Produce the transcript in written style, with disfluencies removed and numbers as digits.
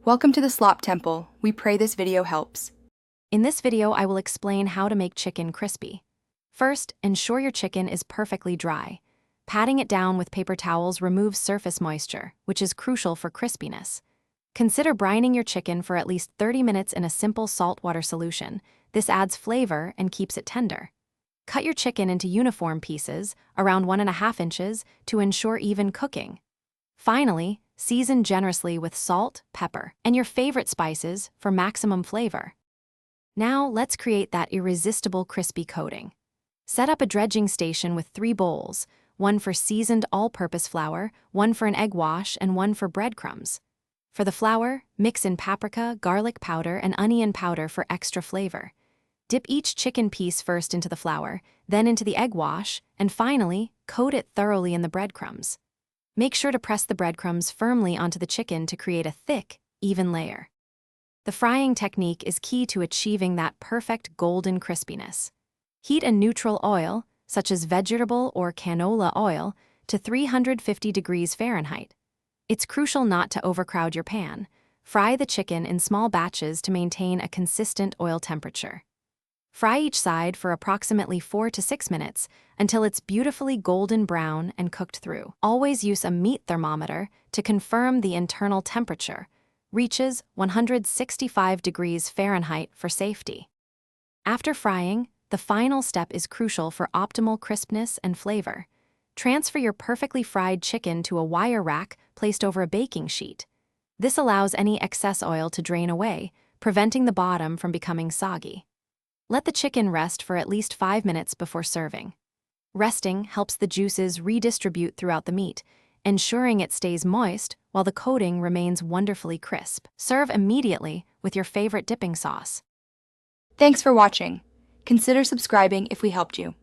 Welcome to the Slop Temple. We pray this video helps. In this video, I will explain how to make chicken crispy. First, ensure your chicken is perfectly dry. Patting it down with paper towels removes surface moisture, which is crucial for crispiness. Consider brining your chicken for at least 30 minutes in a simple saltwater solution. This adds flavor and keeps it tender. Cut your chicken into uniform pieces, around 1.5 inches, to ensure even cooking. Finally, season generously with salt, pepper, and your favorite spices for maximum flavor. Now, let's create that irresistible crispy coating. Set up a dredging station with 3 bowls, one for seasoned all-purpose flour, one for an egg wash, and one for breadcrumbs. For the flour, mix in paprika, garlic powder, and onion powder for extra flavor. Dip each chicken piece first into the flour, then into the egg wash, and finally, coat it thoroughly in the breadcrumbs. Make sure to press the breadcrumbs firmly onto the chicken to create a thick, even layer. The frying technique is key to achieving that perfect golden crispiness. Heat a neutral oil, such as vegetable or canola oil, to 350 degrees Fahrenheit. It's crucial not to overcrowd your pan. Fry the chicken in small batches to maintain a consistent oil temperature. Fry each side for approximately 4 to 6 minutes until it's beautifully golden brown and cooked through. Always use a meat thermometer to confirm the internal temperature reaches 165 degrees Fahrenheit for safety. After frying, the final step is crucial for optimal crispness and flavor. Transfer your perfectly fried chicken to a wire rack placed over a baking sheet. This allows any excess oil to drain away, preventing the bottom from becoming soggy. Let the chicken rest for at least 5 minutes before serving. Resting helps the juices redistribute throughout the meat, ensuring it stays moist while the coating remains wonderfully crisp. Serve immediately with your favorite dipping sauce. Thanks for watching. Consider subscribing if we helped you.